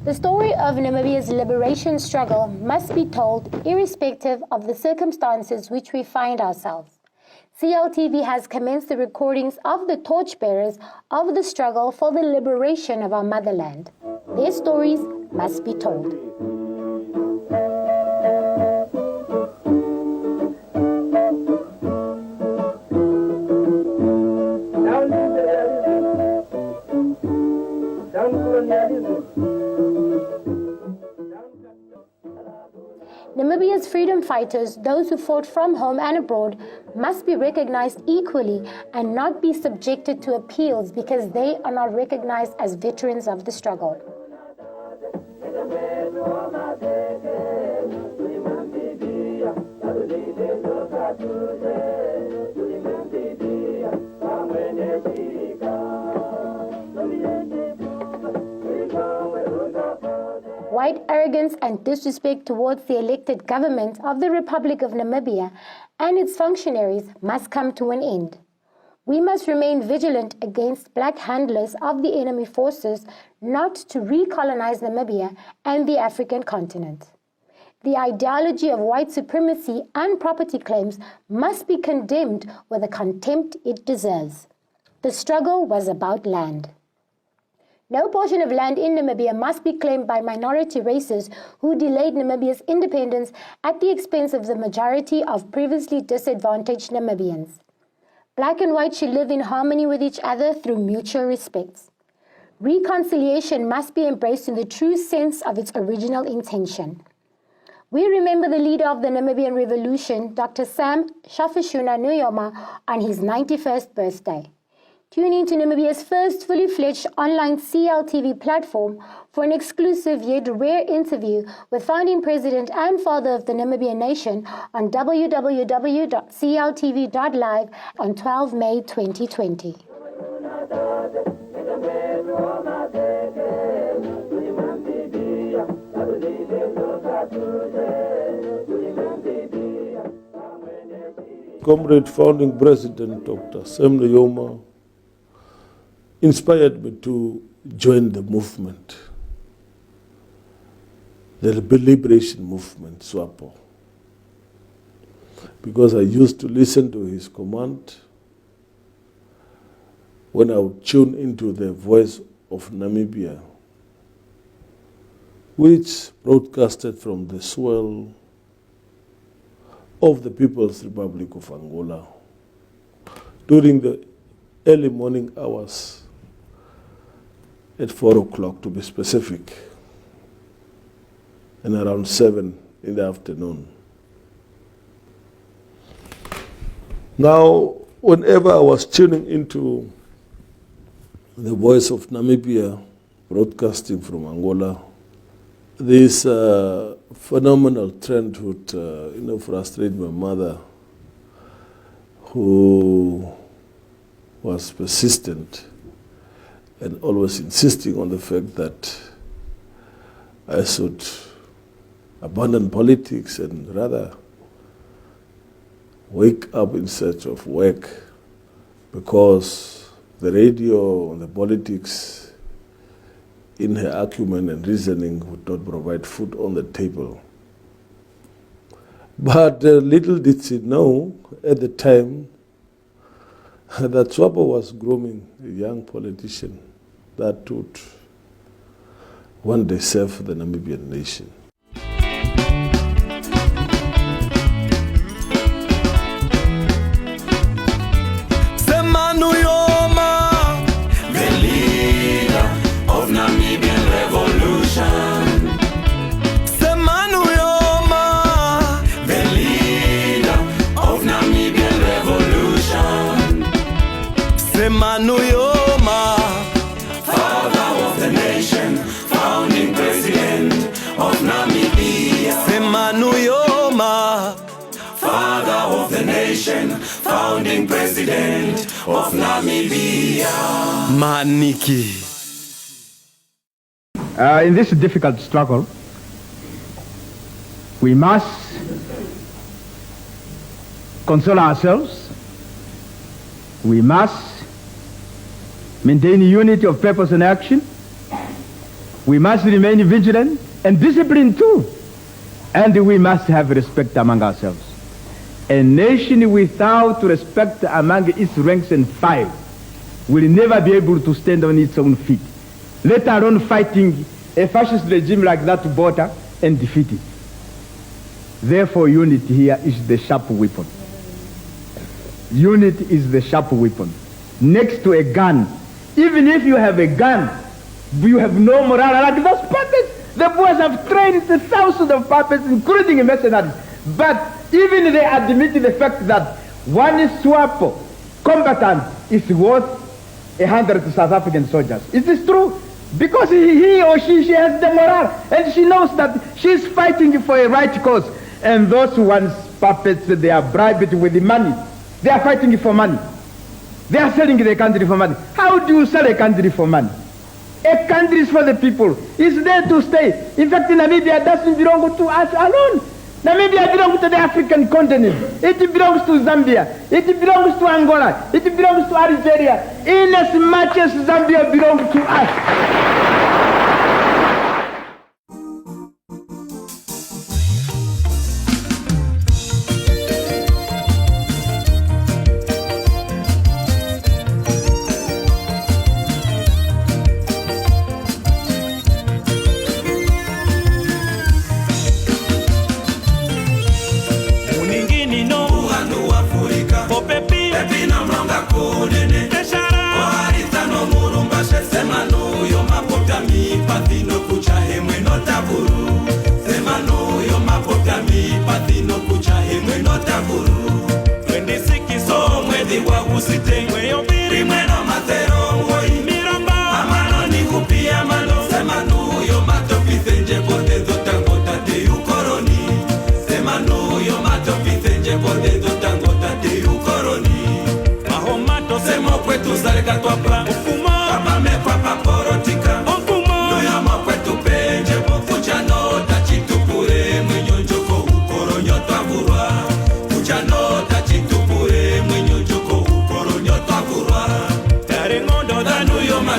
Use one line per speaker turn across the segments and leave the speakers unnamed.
The story of Namibia's liberation struggle must be told irrespective of the circumstances which we find ourselves. CLTV has commenced the recordings of the torchbearers of the struggle for the liberation of our motherland. Their stories must be told. Namibia's freedom fighters, those who fought from home and abroad, must be recognized equally and not be subjected to appeals because they are not recognized as veterans of the struggle. White arrogance and disrespect towards the elected government of the Republic of Namibia and its functionaries must come to an end. We must remain vigilant against black handlers of the enemy forces not to recolonize Namibia and the African continent. The ideology of white supremacy and property claims must be condemned with the contempt it deserves. The struggle was about land. No portion of land in Namibia must be claimed by minority races who delayed Namibia's independence at the expense of the majority of previously disadvantaged Namibians. Black and white should live in harmony with each other through mutual respect. Reconciliation must be embraced in the true sense of its original intention. We remember the leader of the Namibian Revolution, Dr. Shafiishuna Nujoma, on his 91st birthday. Tune in to Namibia's first fully fledged online CLTV platform for an exclusive yet rare interview with founding president and father of the Namibian nation on www.cltv.live on 12 May 2020.
Comrade founding president Dr. Nujoma inspired me to join the movement, the liberation movement, SWAPO, because I used to listen to his command when I would tune into the voice of Namibia, which broadcasted from the soil of the People's Republic of Angola during the early morning hours at 4 o'clock to be specific, and around 7 in the afternoon. Now, whenever I was tuning into the voice of Namibia broadcasting from Angola, this phenomenal trend would frustrate my mother, who was persistent and always insisting on the fact that I should abandon politics and rather wake up in search of work, because the radio and the politics, in her acumen and reasoning, would not provide food on the table. But little did she know at the time that SWAPO was grooming a young politician that would one day serve the Namibian nation.
Nujoma, the leader of Namibian revolution. Nujoma, the leader of Namibian revolution. Nujoma, father of the nation, founding president of Namibia. Nujoma, father of the nation. nation, founding president of Namibia. Maniki.
In this difficult struggle, we must console ourselves. We must maintain unity of purpose and action. We must remain vigilant and disciplined too. And we must have respect among ourselves. A nation without respect among its ranks and file will never be able to stand on its own feet, let alone fighting a fascist regime like that border and defeat it. Therefore, unity here is the sharp weapon. Unity is the sharp weapon. Next to a gun, even if you have a gun, you have no morale. Like those puppets, the boys have trained thousands of puppets, including mercenaries. But even they admit the fact that one swap combatant is worth 100 South African soldiers. It is true. Because he or she has the morale, and she knows that she's fighting for a right cause. And those ones, puppets, they are bribed with the money. They are fighting for money. They are selling the country for money. How do you sell a country for money? A country is for the people. It's there to stay. In fact, Namibia doesn't belong to us alone. Namibia belongs to the African continent. It belongs to Zambia. It belongs to Angola. It belongs to Algeria. In as much as Zambia belongs to us.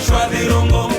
Shwabirongo